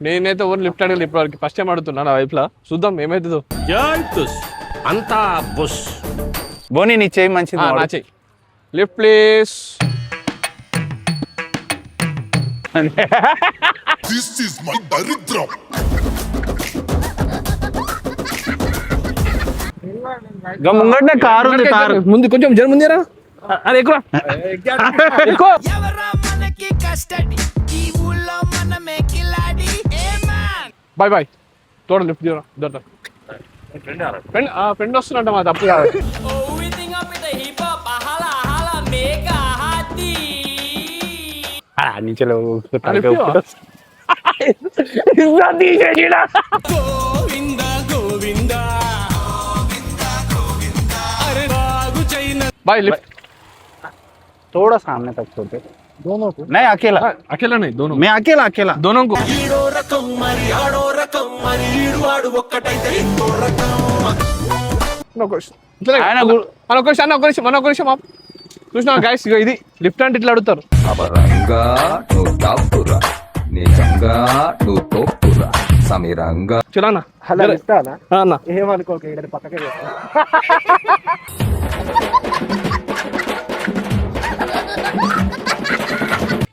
నేనైతే ఎవరు లిఫ్ట్ అడగలేదు ఇప్పటివరకు, ఫస్ట్ టైం అడుగుతున్నా నా వైఫ్ లా. చూద్దాం ఏమైతుందో. అంతా బుష్. బోని నీ చేయి మంచిది. నా చెయ్యి lift please. This is my దరిద్రం. ముంగట కారు ఉంది, కారు ముందు కొంచెం జర ముందేరా. అరే ఎక్కువ బాయ్ బాయ్. తోడ లిఫ్ట్ చేయరా. ఫ్రెండ్ వస్తున్నట్ట మా తప్పు కాదు. बाय लिफ्ट थोड़ा सामने तक छोटे दोनों को नहीं अकेला अकेला नहीं दोनों मैं अकेला अकेला दोनों को చూసినా గైస్ ఇది లిఫ్ట్ అంటే ఇట్లా అడుగుతారు. చలానా ఏమనుకోక పక్కకే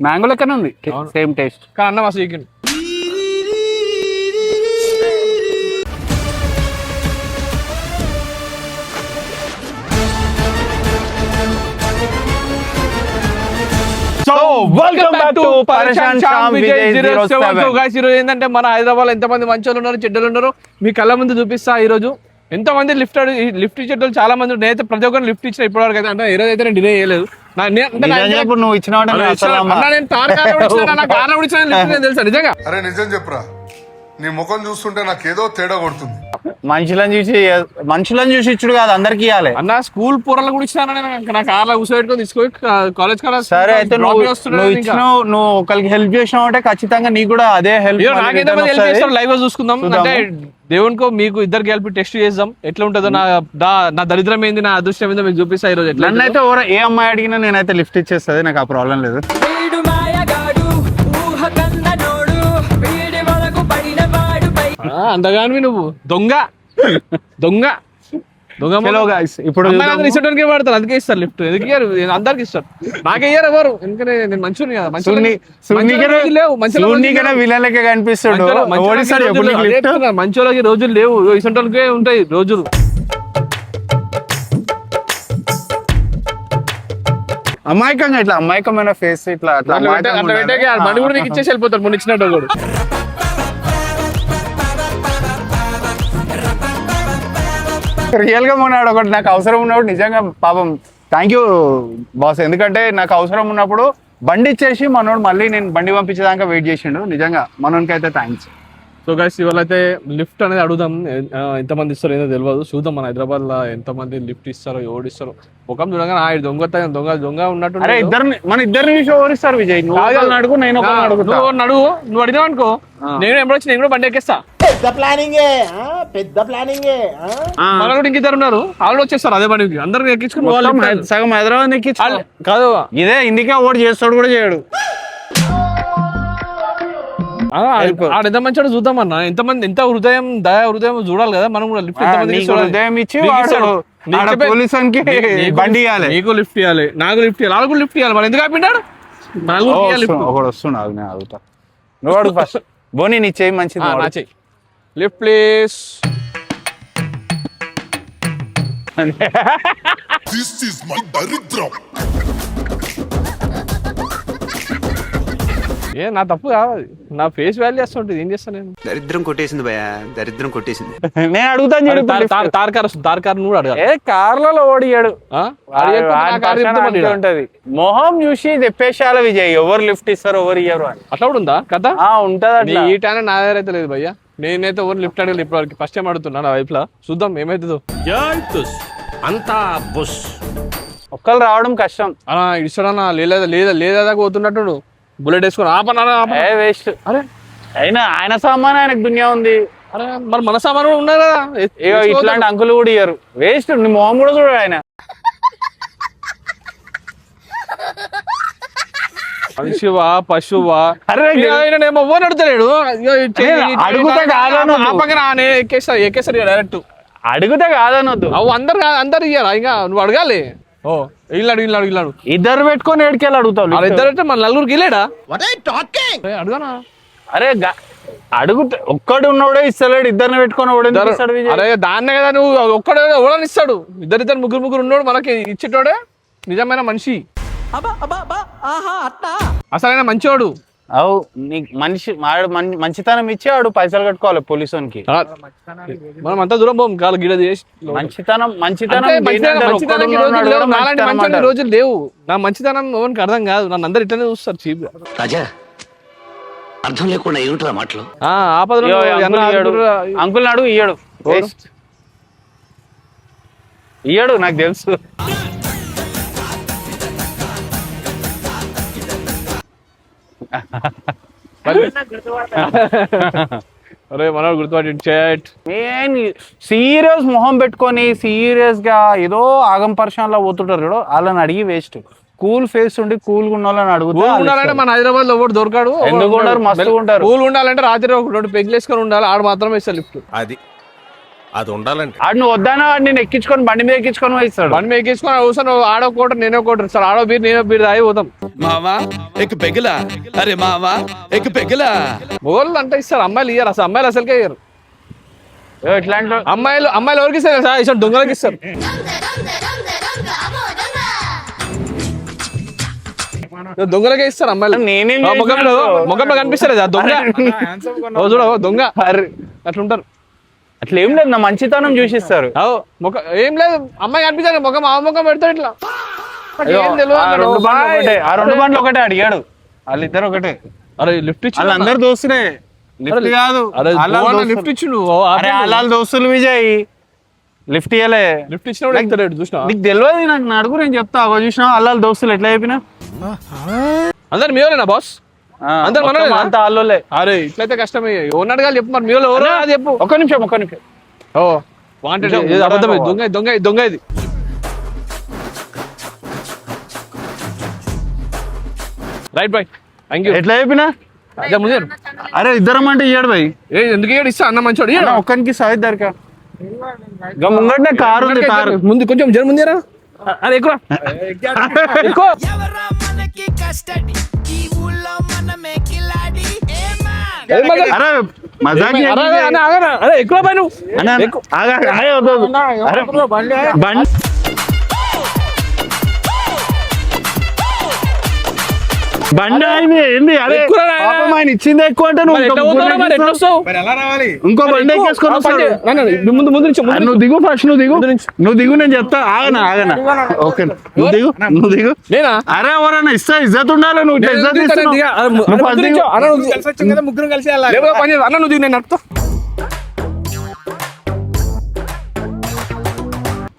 మ్యాంగో లెక్కనే ఉంది, సేమ్ టేస్ట్. కానీ అన్నం అసలు chicken. So welcome back to పరేషాన్ శ్యామ్ విజయ్ 07. గైస్ ఈరోజు ఏంటంటే మన హైదరాబాద్ లో ఎంతమంది మంచోళ్ళు ఉన్నారు చెడ్డలు ఉన్నారు మీ కళ్ళ ముందు చూపిస్తా. ఈ రోజు ఎంతమంది లిఫ్ట్ ఇచ్చేటోళ్ళు చాలా మంది. నేనైతే ప్రతి ఒక్కరు లిఫ్ట్ ఇచ్చిన ఇప్పటివరకు అయితే. అంటే ఈ రోజు అయితే నేను డిలే చేయలేదు. నువ్వు ఇచ్చిన తెలుసా నిజంగా. అరే నిజం చెప్పురా, నీ ముఖం చూస్తుంటే నాకేదో తేడా కొడుతుంది. మనుషులను చూసి ఇచ్చుడు కాదు, అందరికి ఇవ్వాలి అన్న. స్కూల్ పూరలు కూడా ఇచ్చినా నా కార్లో కూర్చోబెట్టుకొని తీసుకొని కాలేజ్ కాడ. సరే అయితే నువ్వు ఇచ్చినావు, నువ్వు ఒకరికి హెల్ప్ చేసినావు అంటే ఖచ్చితంగా నీకు కూడా అదే హెల్ప్. లైవ్ గా చూసుకుందాం. అంటే దేవునికో మీకు ఇద్దరికి కలిపి టెస్ట్ చేద్దాం ఎట్లా ఉంటుందో. నా దరిద్రం ఏంది, నా అదృష్టం ఏందో మీకు చూపిస్తా ఈ రోజు. నన్నైతే ఏ అమ్మాయి అడిగినా నేనైతే లిఫ్ట్ ఇచ్చేస్తుంది, నాకు ఆ ప్రాబ్లం లేదు. అందగానివి నువ్వు దొంగ దొంగ దొంగ. ఇప్పుడు ఇష్టంకే పడతారు, అందుకే ఇస్తారు లిఫ్ట్. ఎందుకు ఇయ్యారు? అందరికి ఇస్తారు, నాకే ఇయ్యారు ఎవరు. ఎందుకంటే నేను మంచిగా కదా, విలన్లకే కనిపిస్తాడు. మంచోళ్ళకి రోజులు లేవు, ఇసంటోళ్ళకే ఉంటాయి రోజులు. అమాయకంగా ఇట్లా అమాయకమైన ఫేస్ ఇట్లా మనీ కూడా నీకు ఇచ్చేసి వెళ్ళిపోతారు మొన్న ఇచ్చినట్టు కూడా. రియల్ గా ఉన్నాడు ఒకటి, నాకు అవసరం ఉన్నప్పుడు నిజంగా పాపం థ్యాంక్ యూ బాస్. ఎందుకంటే నాకు అవసరం ఉన్నప్పుడు బండి ఇచ్చేసి మనోడు మళ్ళీ నేను బండి పంపించేదాకా వెయిట్ చేసిండు. నిజంగా మనోనికి అయితే థ్యాంక్స్. సో గైస్ ఇవాళ అయితే లిఫ్ట్ అనేది అడుగుదాం. ఎంతమంది ఇస్తారో ఏదో తెలియదు, చూద్దాం. మన హైదరాబాద్ లో ఎంతమంది లిఫ్ట్ ఇస్తారో ఎవరు ఇస్తారో. ముఖం చూడగా దొంగ ఉన్నట్టు. మన ఇద్దరిని ఓడిస్తారు విజయ్. నువ్వు అడుగు, నేను నువ్వు అడిగినావు అనుకో, నేను ఎప్పుడొచ్చి నేను కూడా బండి ఎక్కిస్తా. పెద్ద ప్లానింగ్ మన కూడా ఇంకిద్దరు ఉన్నారు, వాళ్ళు వచ్చేస్తారు అదే బండికి. అందరు ఎక్కించుకుని సగం హైదరాబాద్ ఎక్కించు కాదు. ఇదే ఇందుకే ఓడి చేస్తాడు కూడా చేయడు. ఎంత మంచి చూద్దాం అన్న. ఎంతమంది ఎంత హృదయం చూడాలి కదా మనం కూడా. లిఫ్ట్ హృదయం ఇచ్చి బండి ఇవ్వాలి, నీకు లిఫ్ట్ ఇవ్వాలి, నాకు లిఫ్ట్ ఇవ్వాలి, వాళ్ళకు లిఫ్ట్ ఇవ్వాలి. మనం ఎందుకు ఆపిండాడు? ఒకడు వస్తున్నాడు, నేను అడుగుతా. నువ్వు అడుగు ఫస్ట్. బోని నీ చేయి మంచిది. నా చెయ్యి lift please. This is my దరిద్రం. ఏ నా తప్పు కావాలి, నా ఫేస్ వాల్యూ చేస్తుంటుంది. ఏం చేస్తాను నేను? దరిద్రం కొట్టేసింది భయ, దరిద్రం కొట్టేసింది. నేను అడుగుతాను. తార్ కూడా అడగాలి. ఏ కార్లలో ఓడియాడు ఉంటది. మొహం చూసి చెప్పేసాల విజయ్ ఎవరు లిఫ్ట్ ఇస్తారు ఎవరు ఇయ్యరు అని. అట్లా కూడా ఉందా కథ? ఉంటది. ఈ టైం నా దగ్గర అయితే లేదు భయ్యా. నేనైతే ఎవరు లిఫ్ట్ అడగలేదు ఇప్పటివరకు, ఫస్ట్ టైం అడుగుతున్నా నా వైఫ్ లా. చూద్దాం ఏమైతుందో. అంతా బుష్. ఒక్కరు రావడం కష్టం. అలా ఇస్తాడన్నా లేదా పోతున్నట్టు బుల్లెట్ వేసుకొని ఆపనా వేస్ట్. అరే అయినా ఆయన సామాన్ ఆయనకు దునియా ఉంది. అరే మరి మన సామాన్ కూడా ఉన్నాయి కదా. ఇట్లాంటి అంకులు కూడా ఇయ్యరు. వేస్ట్. నీ మొహం కూడా చూడు ఆయన. మనిషివా పశువా అరే, ఏమో ఓన్ అడుగుతలేడు అడుగుతా కాదనొద్దు. ఆ పక్కన ఎక్కేస్తారు డైరెక్ట్ అడిగితే కాదనొద్దు. అవు అందరు ఇయ్యారా ఇంకా నువ్వు అడగాలి. ఓ ఇల్లాడు ఇద్దరు పెట్టుకొని ఏడికెళ్ళి అడుగుతావు. ఇద్దరు అంటే మన నలుగురికి వెళ్ళాడా వాట్ ఆర్ టాకింగ్ అడుగునా. అరే అడుగుతా ఒక్కడు ఉన్నోడే ఇస్తలేడు, ఇద్దరిని పెట్టుకొని ఎవడెందుకు ఇస్తాడు విజయ్? అరే దాన్నే కదా నువ్వు ఒక్కడే ఎవడని ఇస్తాడు. ఇద్దరు ముగ్గురు ఉన్నాడు మనకి ఇచ్చేటోడే నిజమైన మనిషి, అసలైన మంచివాడు. అవు నీకు మంచితనం ఇచ్చి ఆడు పైసలు కట్టుకోవాలి పోలీసునికి. మనం అంతా దూరం పోం కాలు గిడ చేసి మంచితనం మంచితనానికి రోజులు లేవు. నాలాంటి మంచి రోజులు లేవు. నా మంచితనం ఎవరికి అర్థం కాదు. నన్ను అందరు ఇట్లనే చూస్తారు చీప్ గా. రాజా అర్థం లేకుండా ఏమిట్రా మాటలు. ఆపదలో అంకుల్ నాడు ఇయ్యడు నాకు తెలుసు. అరే మనోడు గుర్తుపట్టి చాట్ సీరియస్ మొహం పెట్టుకొని సీరియస్ గా ఏదో ఆగం పర్షన్లో పోతుంటారు చూడు, వాళ్ళని అడిగి వేస్ట్. కూల్ ఫేస్ ఉండి కూల్ గా ఉన్న కూల్ ఉండాలంటే మన హైదరాబాద్ లో ఎవరు దొరకాడు. ఎందుకు ఉంటారు? మస్తు ఉంటారు. కూల్ ఉండాలంటే రాత్రి ఒక రెండు పెగ్లేసుకొని ఉండాలి. ఆడు మాత్రమే ఇస్తారు లిఫ్ట్. అది ఉండాలంటే ఆడు నువ్వు వద్దానా నేను ఎక్కించుకొని బండి మీద ఎక్కించుకొని ఇస్తాడు. బండి మీద ఎక్కించుకొని అవసరం ఆడో కోట నేనో కోట సార్. ఆడో బీర్ నేనో బీర్ తాగి పోతాం. మావా ఎక్ పెగలా, అరే మావా ఎక్ పెగలా. మొగోళ్ళు అంటే ఇస్తారు, అమ్మాయిలు ఇయ్యారు. అసలు అమ్మాయిలు అసలుకే ఇయ్యరు. ఇట్లాంటి అమ్మాయిలు ఎవరికి ఇస్తారు సార్? ఇష్టం దొంగలకి ఇస్తారు. దొంగలకే ఇస్తారు అమ్మాయిలు. నేనేం ముఖంలో కనిపిస్తారు దొంగ. చూడ దొంగ అట్లుంటారు. అట్లా ఏం లేదు, నా మంచితనం చూసిస్తారు. ఏం లేదు, అమ్మాయి కనిపించాలి ముఖం ఆ ముఖం పెడతాడు ఇట్లా. ఏం తెలియదు. ఆ రెండు బండ్లు ఒకటే అడిగాడు, వాళ్ళిద్దరు ఒకటే. అరే లిఫ్ట్ ఇచ్చి వాళ్ళందరూ దోస్తులే, లిఫ్ట్ కాదు. లిఫ్ట్ ఇచ్చిండు. వాళ్ళ దోస్తులు విజయ్ లిఫ్ట్ ఇయ్యలే. లిఫ్ట్ ఇచ్చిన చూసినా నీకు తెలియదు, నాకు అడుగు నేను చెప్తా. అవ చూసినా వాళ్ళ దోస్తులు ఎట్లా చెప్పినా అందరు మీరేనా బాస్? అందరు అంత వాళ్ళే. అరే ఇట్లయితే కష్టమే. ఎవరిని అడగాలి చెప్పు మరి. మీలో ఎవరో అది చెప్పు. ఒక్క నిమిషం. ఓ వాంటెడ్ అబద్ధమే. దొంగ ఇది. Right boy, thank you. ఎట్లా చెప్పినా అదే ముందే. అరే ఇద్దరం అంటే ఇయ్యాడు బాయ్. ఎందుకు ఇయ్యాడు? ఇస్తా అన్న మంచోడు. ఒక్కనికి సాయి దొరక ముంగట్నే కారు ఉంది. కారు ముందు కొంచెం జర ముందేరా. అరే ఎక్కువ అరే మజాకి ఎక్కువ పై నువ్వు బండి ఏంది? అరే ఆయన ఇచ్చింది ఎక్కువ అంటే నువ్వు ఇంకో బండి ఎక్కేసుకొని నువ్వు దిగు. ఫస్ట్ నువ్వు దిగు నేను చెప్తా. ఆగనా ఓకే నువ్వు దిగు. అరే ఎవరైనా ఇస్తా ఇజ్జత్ ఉండాలి. నువ్వు ఇజ్జత్ ముగ్గురు కలిసి అన్న నువ్వు దిగు, నేను నడుపుతా.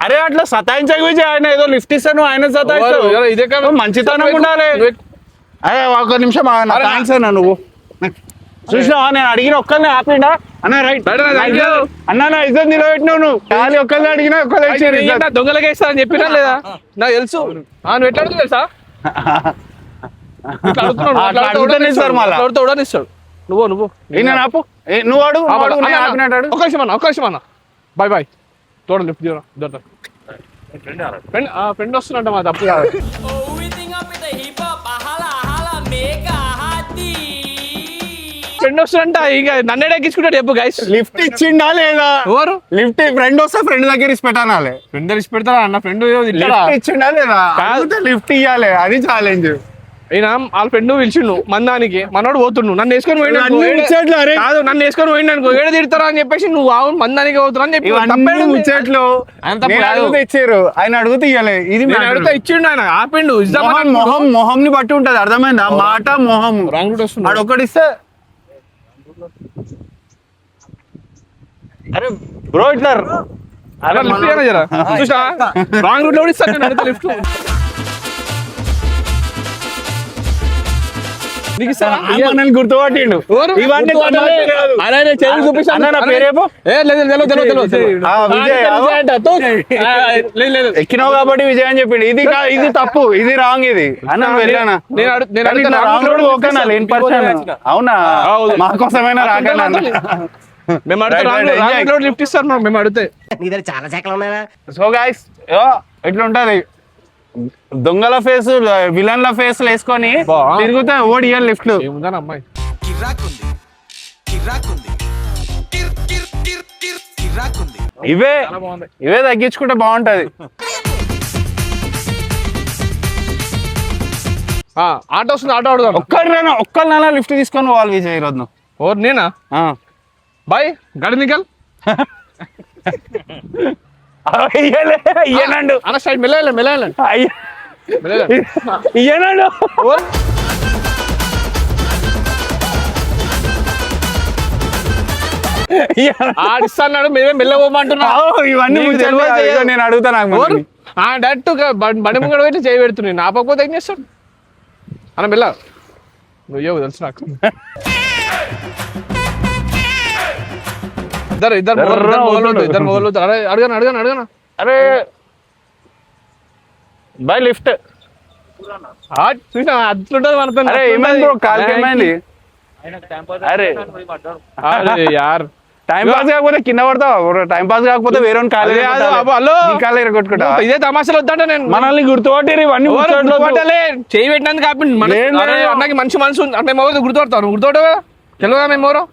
అరే అట్లా సతాయించక విజయ్. ఆయన ఏదో లిఫ్ట్ ఇస్తాను, ఆయన సతాయిస్తావు. ఇదే మంచితనం ఉండాలి. అరే ఒక నిమిషం థ్యాంక్స్ అన్న. నువ్వు చూసినావా నేను అడిగిన ఒక్కరిని ఆపిండా అన్న? రైట్ అన్న, నా ఇద్దరు నిలబెట్టినావు. నువ్వు ఖాళీ ఒక్కరిని అడిగినా ఒక్కరు దొంగలకే ఇస్తారని చెప్పినా లేదా? నాకు తెలుసు. నువ్వు ఎట్లా అడుగుతుంది తెలుసా? ఉడనిస్తాడు. నువ్వు ఆపు. నువ్వు అడుగు. ఒక నిమిషం అన్న. బాయ్ తోడ లిఫ్ట్ తీయరా. ఫ్రెండ్ వస్తున్నట్ట మా తప్పు కాదు. ఫ్రెండ్ వస్తున్నంట ఇక నన్నే ఎక్కించుకుంటాడు చెప్పు గైస్. లిఫ్ట్ ఇచ్చిండా లేదా? ఎవరు లిఫ్ట్? ఫ్రెండ్ వస్తే ఫ్రెండ్ దగ్గర ఇచ్చి పెట్టాలి. ఫ్రెండ్ ఇచ్చి పెడతారా అన్న? ఫ్రెండ్ ఇచ్చిండా లేదా? లిఫ్ట్ ఇవ్వాలి, అది ఛాలెంజ్. అయినా వాళ్ళ ఫ్రెండ్ పిలిచిండు మందానికి. మనోడు పోతుండు. నన్ను వేసుకొని పోయిండు. కాదు నన్ను వేసుకొని పోయిండు అనుకో, ఏడ తిడతారా అని చెప్పేసి నువ్వు అవును మందానికి పోతున్నా అని చెప్పి ముచ్చట్లు ఇచ్చారు. ఆయన అడుగుతూ ఇవ్వలే. ఇది అడుగుతా ఇచ్చిండు. ఆయన ఆపిండు. మొహం ని బట్టి ఉంటది, అర్థమైందా? మాట మొహం రాంగ్ వస్తుంది. వాడు ఒకటిస్తే అరే బ్రో ఇట్లా చూసా రాంగ్ రూట్ లో ఇస్తాను లిఫ్ట్. నీకు ఇస్తారా? మనల్ని గుర్తుపట్టిండు ఎవరు? ఇవన్నీ గుర్తుపట్టలే. అరే నేను చేతులు చూపిస్తాను. అన్న, నా పేరేమో? ఏ, లేదు, తెలియదు. ఆ, విజయ్, లేదు. ఎక్కినావు కాబట్టి విజయ్ అని చెప్పిండు. ఇది తప్పు, ఇది రాంగ్. ఇది అన్న వెళ్ళానా నేను రాంగ్ రోడ్ ఓకేనా లేని పర్సన్ అవునా మా కోసమైనా రాకన్నా మేము అడిగితే లిఫ్ట్ ఇస్తారు మేము అడిగితే. నీ దగ్గర చాలా శాఖలు ఉన్నాయా? సో గైస్ ఎట్లుంటది దొంగల ఫేస్ విలన్ల ఫేస్ వేసుకొని తిరుగుతా ఓడి లిఫ్ట్ ఏముందని అమ్మాయి ఇవే తగ్గించుకుంటే బాగుంటది. ఆటో వస్తుంది, ఆటో అడుగుదాం. ఒక్కరినైనా లిఫ్ట్ తీసుకొని పోవాలి విజయ్ ఈరోజు నువ్వు. ఓర్ నేనా? బాయ్ గడి నికల్ ఇయ్యనండు అన్న సైడ్ మెల్లెళ్ళండి ఇయ్యనండు ఆడిస్తాడు మేమే మెల్ల పోమంటున్నా. ఇవన్నీ నేను అడుగుతా నాకు డైరెక్ట్ బండి ముంగడ పెట్టి చేయి పెడుతున్నాయి. నాపకపోతే ఏం చేస్తాడు అన్న మెల్ల. నువ్వు తెలుసు నాకు. ఇద్దరు మొదలు అరే అడగనా అరే బై లిఫ్ట్ చూసా అట్లుంటది మనతో. అరే ఏమైంది బ్రో కాల్కి ఏమైంది? అరే యార్ టైం పాస్ కాకపోతే కింద పడతావా? టైం పాస్ కాకపోతే వేరే కాళ్ళు ఎరగొట్టుకుంటా. ఇదే తమాషాలు వద్దంటే నేను మనల్ని గుర్తుపట్టారు ఇవన్నీ గుర్తుపట్టలే. చేయి పెట్టినందుకు అన్నకి మంచి మనసు ఉంది అంటే మేము గుర్తుపడతాను. గుర్తుపట్టవా? తెలియదా మేము ఎవరో?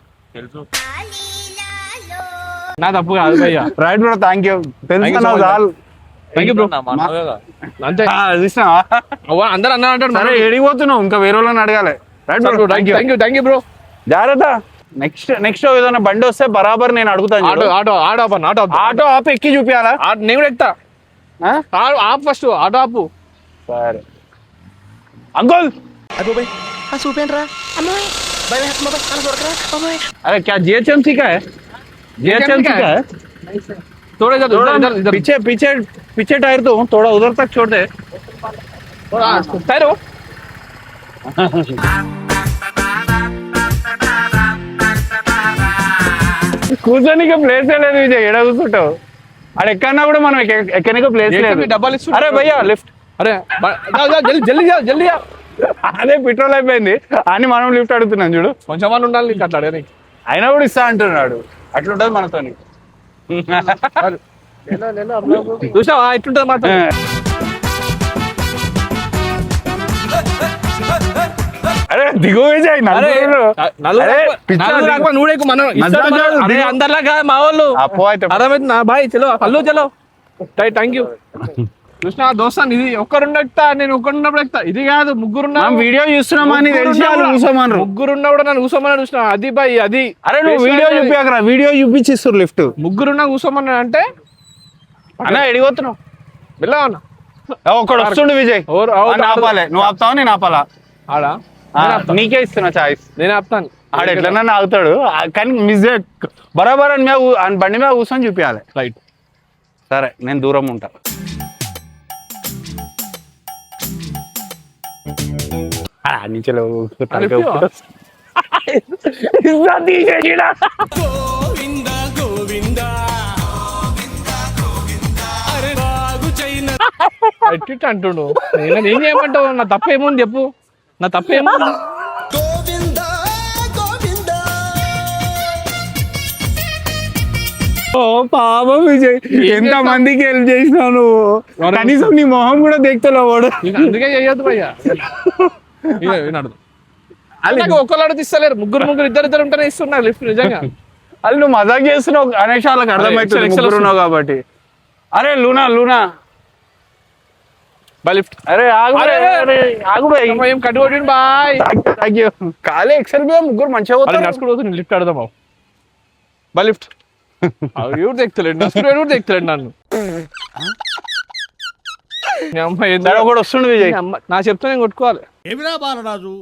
నా తప్పు కాదు భయ్యా. Right bro, thank you. Thank you bro. అంతే అందరు అన్న అంటారు. సరే ఏడిపోతున్నావు, ఇంకా వేరే వాళ్ళని అడగాలి. Right bro, thank you bro. జాగ్రత్త. నెక్స్ట్ ఏదైనా బండి వస్తే బరాబర్ నేను అడుగుతాను. ఆటో ఆపు ఎక్కి చూపించాలా? నేను కూడా ఎక్కుతా. ఆపు ఫస్ట్ ఆటో ఆపు. సరే అంకుల్. अरे क्या GHMC का है? GHMC का है? थोड़ा इधर पीछे टायर तो थोड़ा उधर तक छोड़ दे. टायर हो కూర్చోనికి ప్లేస్ లేదు విజయ్. ఎడ కూర్చుంటావు? అక్కడ ఎక్కడన్నా కూడా మనం ఎక్కడికి ప్లేస్ లేదు. డబ్బాలు ఇస్తు. అరే భయ్యా లిఫ్ట్. అరే జల్దీ అదే పెట్రోల్ అయిపోయింది అని మనం లిఫ్ట్ అడుగుతున్నాం చూడు. కొంచెం మంది ఉండాలి నీకు అట్లా అడగని. అయినా కూడా ఇస్తా అంటున్నాడు. అట్లుంటది మనతోని. చూసావా ఎట్లుంటది మాత్రం. అరే దిగు విజయ్. అందరిలాగా మా వాళ్ళు అర్థమవుతుందా బాయ్? చలో హలో చలో థ్యాంక్ యూ. చూసినా దోస్తాను ఇది ఒక్కరుండ ఎక్కుతా, నేను ఒక్కరున్నప్పుడు ఎక్కుతా. ఇది కాదు ముగ్గురున్నా వీడియో చూస్తున్నామని ముగ్గురున్నా కూడా నన్ను కూసోమని చూసిన. అది బాయ్ అది. అరే నువ్వు వీడియో చూపించరా? Video చూపించిస్తారు lift. ముగ్గురున్నా కూసోమని అంటే అన్నా ఎడిపోతున్నావు? వెళ్ళావన్నా ఒకడు వస్తుండు విజయ్. ఆపాలి. నువ్వు ఆపుతావా నేను ఆపాలా? ఆడా నీకే ఇస్తున్నా చాయిస్. నేను ఆపుతాను. ఆడ ఎట్లన్నా ఆగుతాడు కానీ మిస్ బరాబర్ అని బండి మీద కూర్చొని చూపించాలి. రైట్ సరే నేను దూరం ఉంటా. అంటుండు. నేను ఏం చేయమంటావు? నా తప్పేముంది చెప్పు. నా తప్పేముంది? ఓ పాపం విజయ్, ఎంత మందికి హెల్ప్ చేసినావు నువ్వు. కనీసం నీ మొహం కూడా దేక్తలేవు వాడు. అందుకే చెయ్యొద్దు భయ్యా. ఒక్కళ్ళు అడిగిస్తలేరు. ముగ్గురు ఇద్దరు ఉంటేనే ఇస్తున్నారు లిఫ్ట్. నిజంగా అది నువ్వు మజాక్ చేస్తున్నావు అనేసి వాళ్ళకి అర్థమవుతుంది ముగ్గురు ఉన్నావు కాబట్టి. అరే లూనా బాయ్ లిఫ్ట్. అరే ఆగు ఏం కట్టుకోండి బాయ్. ఖాళీ ఎక్సెల్ మీద ముగ్గురు మంచిగా పోతారు. నడుచుకుంటూ లిఫ్ట్ అడదాం బాయ్ లిఫ్ట్. ఎవరు తెక్తలేడు నడుచుకుంటూ తెక్తలేడు నన్ను. ఒకటి వస్తుండు విజయ్. నా చెప్తే నేను కొట్టుకోవాలి. ఏమిరా బాలరాజు,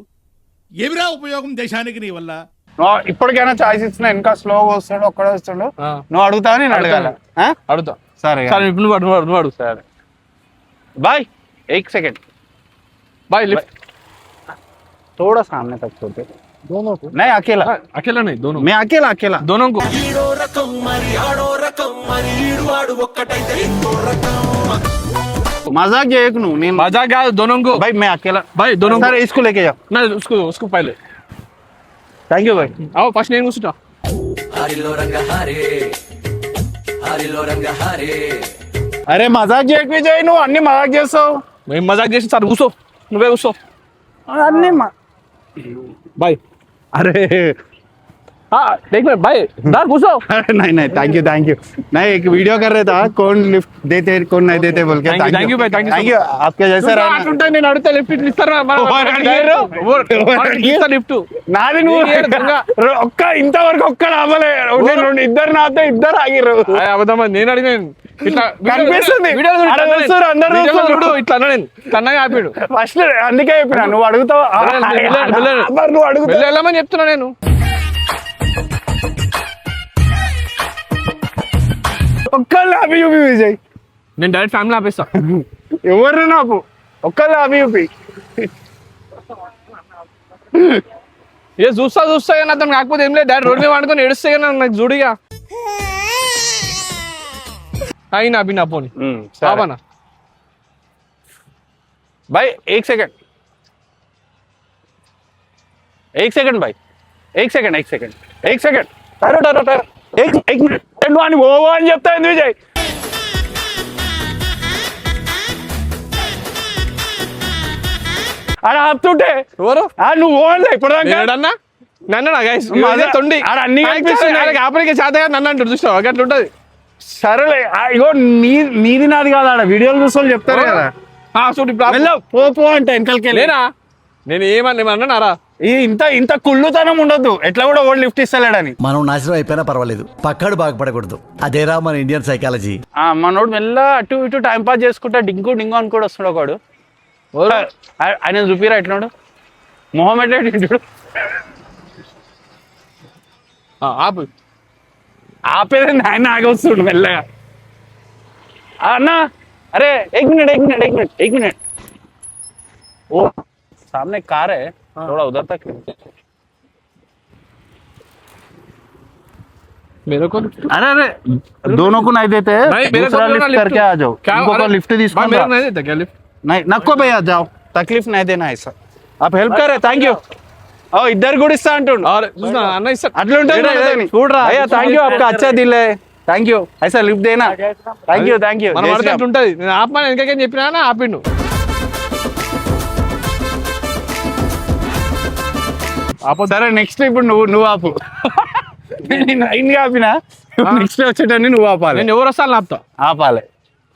ఏమిరా ఉపయోగం దేశానికి నీ వల్ల? ఇప్పటికైనా చాయిస్ ఇస్తున్నా. ఇంకా స్లోగా వస్తాడు, ఒక్కడే వస్తాడు. నువ్వు అడుగుతావు నేను అడగాల. అడుగుతా. సరే నువ్వు అడుగు. సరే బాయ్. 1 second bye lift. थोड़ा सामने तक छोटे दोनों को नहीं अकेला अकेला नहीं दोनों मैं अकेला दोनों को मजाक చేయకు నువ్వు నేను मजाक क्या दोनों को भाई मैं अकेला भाई दोनों सर इसको लेके जाओ ना उसको पहले थैंक यू भाई आओ फर्स्ट నేను కూర్చుంటా అరే మజాక్ చేయకు విజయ్ నువ్వు అన్ని మజాక్ చేస్తావు మేము మజాక్ చేసి సార్ కూర్చో నువ్వే కూర్చో అన్ని బాయ్ अरे देख मैं भाई दार घुसो अरे नहीं थैंक यू नहीं एक वीडियो कर रहे था कौन लिफ्ट देते कौन नहीं देते बोल के Thank you भाई, thank you so thank you आपके जैसे रहना అట్లుంటే నేను అడిగితే లిఫ్ట్ ఇస్తారా లిఫ్ట్ నాది నువ్వు ఒక్క ఇంతవరకు ఒక్కడ అవ్వలే రెండు ఇద్దరు నాతో ఇద్దరు ఆగిర్రు అబద్ధమా నేను అడిగాను ఇట్లా కనిపిస్తుంది. వీడియో అరే వస్తుర్రు, అందరూ వస్తుర్రు. ఇట్లా అన్నా నేను తన్నగా ఆపాడు ఫస్ట్ అందుకే చెప్పినా నువ్వు అడుగుతావు మరి నువ్వు అడుగుతావు వెళ్ళమని చెప్తున్నా నేను ఒక్కళ్ళు ఆపి చూపి విజయ్ నేను డైరెక్ట్ ఫ్యామిలీ ఆపేస్తా ఎవరు నాకు ఒక్కళ్ళు ఆపి చూపి ఏ చూస్తా కానీ అతను కాకపోతే ఏం లేదు డైరెక్ట్ రోడ్ మీద వాడుకొని ఏడుస్తే కానీ నాకు చూడిగా అయినా అభి నా పోనీ బాబానా भाई एक सेकंड भाई एक सेकंड टरो एक मिनट నువ్వు అని ఓవో అని చెప్తా ఎందుకు విజయ్ అలా ఆపుతుంటే ఎవరు నువ్వు ఓన్లే ఇప్పుడు ఏడన్నా నన్ను గైస్ తొండి అన్ని ఆపరికి చేతగా నన్ను అంటారు చూస్తావు అట్లా ఉంటది సరేలే ఇగో నీది నాది కాదు ఆడ వీడియోలు చూస్తే చెప్తారు కదా పో అంటే వెనకాలకి లేనా నేను ఏమన్నారా ఇంత కుళ్ళుతనం ఉండొద్దు ఎట్లా కూడా ఓడి లిఫ్ట్ ఇస్తలేడని మనం నాశనం అయిపోయినా పర్వాలేదు పక్కాడు బాగుపడకూడదు అదేరా మన ఇండియన్ సైకాలజీ మనోడు మెల్ల అటు ఇటు టైం పాస్ చేసుకుంటా డింగు అని కూడా వస్తున్నాడు ఒకడు ఆయన చూపిరా ఎట్లా మొహం ఎట్లా ఆపు ఆపేది ఆయన ఆగొస్తుడు మెల్లగా అన్నా अरे एक मिनट ओ सामने कार है थोड़ा उधर तक मेरे को अरे दोनों को नहीं देते दूसरा लिफ्ट करके आ जाओ इनको लिफ्ट मेरे को नहीं देता क्या लिफ्ट नहीं नको भैया जाओ तकलीफ नहीं देना ऐसा आप हेल्प करे थैंक यू इधर కూడా ఇస్తా అంటుండు అన్న ఇస్తా అట్లా ఉంటుంది చూడరా అయ్యా థ్యాంక్ యూ आपका अच्छा दिल है థ్యాంక్ యూ ఐసా లిఫ్ట్ దేనా థ్యాంక్ యూ మనం అడిగినట్టు ఉంటది నేను ఆపమని వెనకని చెప్పినా ఆపిండు సరే నెక్స్ట్ ఇప్పుడు నువ్వు ఆపు నేను అయిన ఆపినా నెక్స్ట్ వచ్చేటన్ని నువ్వు ఆపాలి నేను ఎవరు వస్తాను ఆపుతా ఆపాలి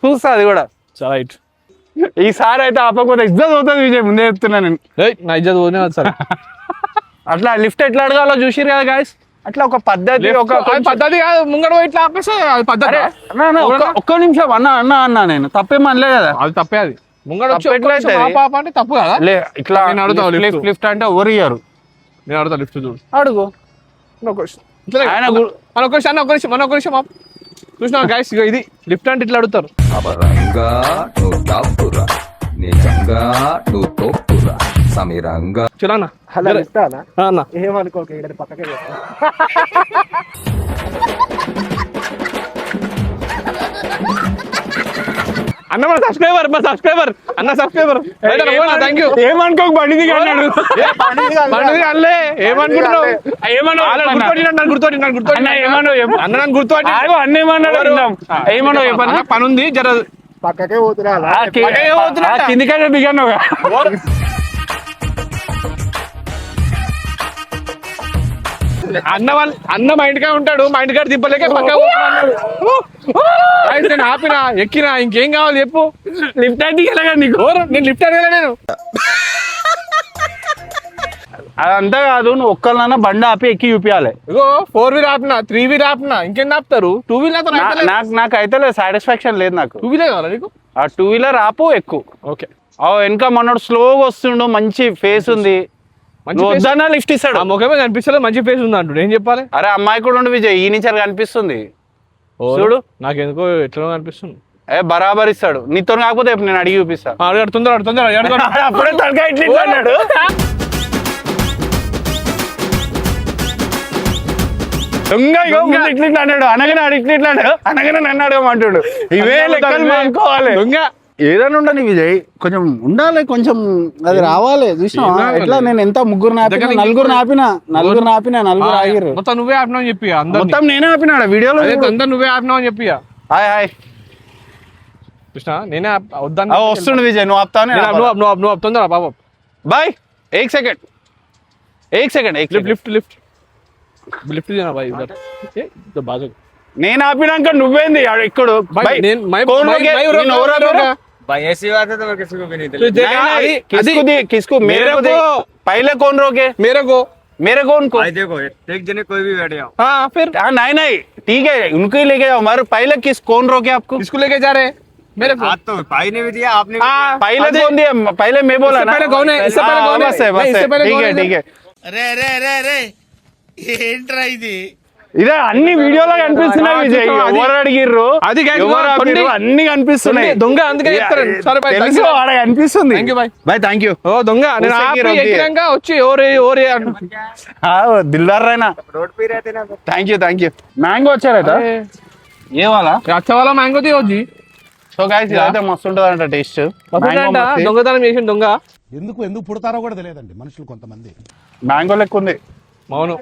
చూస్తా అది కూడా రైట్ ఈసారి అయితే ఆపకపోతే ఇజ్జత్ అవుతుంది విజయ్ ముందే చెప్తున్నా నేను నా ఇజ్జత్ పోనే సార్ అట్లా లిఫ్ట్ ఎట్లా అడగాలో చూసిరు కదా గాయస్ అట్లా ఒక పద్ధతి పద్ధతి కాదు ముంగడ ఇట్లా ఆపేస్తే అది పద్ధతి ఒక్క నిమిషం అన్నా నేను తప్పేం అనలే కదా అది తప్పే అది ముంగడ అంటే తప్పు కదా లే ఇట్లా నేను అడుగుతా లిఫ్ట్ అంటే ఎవరు ఇయ్యారు నేను అడుగుతా లిఫ్ట్ చూడు అడుగు చూసినా గైస్ ఇది లిఫ్ట్ అంటే ఇట్లా అడుగుతారు అబరంగా నువ్వు టాపురా నిజంగా నువ్వు తోపురా సమీరంగా చూడన్నా అన్న ఏమనుకోక పక్కకే అన్న మన సబ్స్క్రైబర్ అన్న సబ్స్క్రైబర్ థ్యాంక్ యూ ఏమనుకోక బండిది అన్నాడు బండిది అల్లే ఏమనుకుంటున్నావు గుర్తొట్టి అన్న నన్ను గుర్తొట్టి అన్న ఏమన్నాడు పని ఉంది జర పక్కకే పోతున్నా కిందికైనా దిగాను అన్న మా ఇంటికా ఉంటాడు మా ఇంటికాడ తిప్పలేక పక్క నేను ఆపినా ఎక్కినా ఇంకేం కావాలి చెప్పు లిఫ్ట్ అడిగేలాగా నీకు నేను లిఫ్ట్ అడగలే నేను అదంతా కాదు నువ్వు ఒక్కళ్ళన్నా బండి ఆపి ఎక్కి చూపించాలి ఇగో 4 వీలర్ ఆపినా 3 వీలర్ ఆపినా ఇంకేం ఆపుతారు 2 వీలర్ నాకు అయితే లేదు సాటిస్ఫాక్షన్ లేదు నాకు 2 వీలర్ కావాలా నీకు ఆ 2 వీలర్ ఆపు ఎక్కువ ఓకే వెనక మనోడు స్లోగా వస్తుండు మంచి ఫేస్ ఉంది వద్దన్నా లిఫ్ట్ ఇస్తాడు ఆ ముఖమే కనిపిస్తలేదు మంచి ఫేస్ ఉంది అంటు ఏం చెప్పాలి అరే అమ్మాయి కూడా ఉండు విజయ్ ఈ నుంచి కనిపిస్తుంది చూడు నాకెందుకో ఎట్లా కనిపిస్తుంది బరాబర్ ఇస్తాడు నీతో కాకపోతే నేను అడిగి చూపిస్తా తొందర అప్పుడే తలకాయ ఇట్లా అన్నాడు దొంగ ఇగో ముందు ఇట్లా అన్నాడు అనగానే ఆడు ఇట్లా అన్నాడు అనగానే నన్ను అడగమంటాడు ఇవే లెక్కలు అనుకోవాలి దొంగ ఏదైనా ఉండని విజయ్ కొంచెం ఉండాలి కొంచెం అది రావాలి చూసినా ఎట్లా నేను ఎంత ముగ్గురు నాపినా నలుగురు ఆగిరు మొత్తం నువ్వే ఆపినావు అని చెప్పి అందరు మొత్తం నేనే ఆపినాడు వీడియోలో అందరు నువ్వే ఆపినావు అని చెప్పి హాయ్ హాయ్ కృష్ణ నేనే వద్దాను వస్తుండు విజయ్ నువ్వు ఆపుతావు నువ్వు ఆపుతుందా బాబు బాయ్ एक सेकंड लिफ्ट लिफ्ट लिफ्ट देना भाई इधर ये तो बाजू నేను ఆపినాక నువ్వేంది ఇక్కడ भाई मैं भाई ऐसी बात है तो मैं किसी को भी नहीं तो देखा किसको मेरे को पहले कौन रोके मेरे को उनको भाई देखो एक जने कोई भी बैठ जाओ हाँ फिर नहीं ठीक है उनको ही लेके जाओ मगर पहले कौन रोके आपको किसको लेके जा रहे मेरे को हाथ तो भाई ने भी दिया आपने पहले कौन दिया पहले मैं बोला ना पहले कौन है इससे पहले कौन है बस है इससे पहले कौन है ठीक है రే రే రే రే ఏంట్రా ఇది ఇదే అన్ని వీడియోలో కనిపిస్తున్నాయి విజయ్ ఎవరు అడిగిర్రు అది ఎవరు ఆపిర్రు, అన్ని కనిపిస్తున్నాయి దొంగ అందుకే చెప్తారు సరే బాయ్ తెలుసు ఆడ కనిపిస్తుంది thank you bye bye thank you ఓ దొంగ నేను ఆపి ఎక్కినాక వచ్చి ఓరే ఓరే దిల్దార్ రైనా रोड पे रहते ना థ్యాంక్ యూ మ్యాంగో వచ్చారా ఏ వాళ్ళ अच्छा वाला मैंगो दी होजी సో గైస్ ఇదైతే మస్తు ఉంటదంట టేస్ట్ దొంగతనం చేసిన దొంగ ఎందుకు పుడతారో కూడా తెలియదండి మనుషులు కొంతమంది. మ్యాంగో లెక్క ఉంది అవును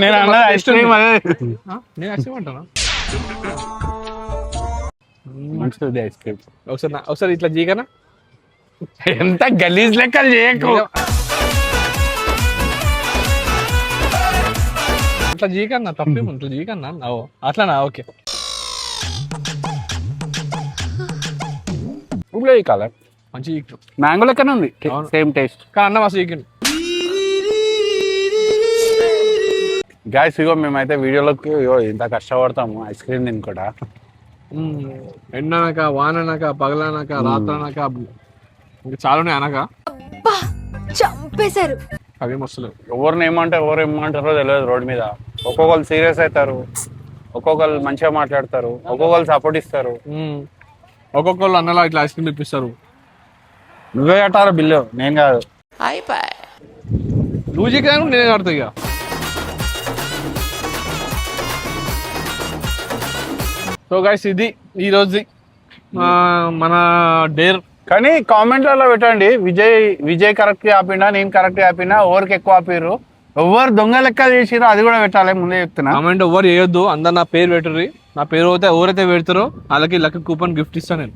నేను అన్నది ఐస్ క్రీమ్ నేను ఐస్ క్రీమ్ అంటానా ఐస్ క్రీమ్ ఒకసారి ఇట్లా జీకనా ఎంత గలీజ్ లెక్కలు చేయకు అట్లా జీకన్నా తప్పేమో ఇట్లా జీకన్నా అట్లానా ఓకే కలర్ మంచి జీకు మ్యాంగో లెక్కనే ఉంది సేమ్ టేస్ట్ కానీ అన్న మస్తు జీకింది గాయస్ ఇగో మేమైతే వీడియోలోకి ఇంత కష్టపడతాము ఐస్ క్రీమ్ దీని కూడా ఎండనక వాననక పగలనక రాత్రనక ఇంకా చాలానే అనక చంపేశారు అవి మస్తులేవు ఎవరు ఏమంటారో తెలియదు రోడ్ మీద ఒక్కొక్కరు సీరియస్ అవుతారు ఒక్కొక్కరు మంచిగా మాట్లాడతారు ఒక్కొక్కరు సపోర్ట్ ఇస్తారు ఒక్కొక్కళ్ళు అన్నలా ఇట్లా ఐస్ క్రీమ్ ఇప్పిస్తారు నువ్వే కట్టారు బిల్లు నేను కాదు నువ్వు జీకాను నేనే కడతా ఇక సో గైస్ ఇది ఈ రోజు మన డేర్ కానీ కామెంట్లలో పెట్టండి విజయ్ కరెక్ట్ ఆపినా నేను కరెక్ట్ ఆపినా ఎవరికి ఎక్కువ ఆపిర్రు ఎవరు దొంగ లెక్కలు చేసిరో అది కూడా పెట్టాలి ముందే చెప్తున్నా కామెంట్ ఎవరు వేయొద్దు అందరు నా పేరు పెట్టుర్రి నా పేరు అయితే ఎవరైతే పెడతారో వాళ్ళకి లక్కీ కూపన్ గిఫ్ట్ ఇస్తాను నేను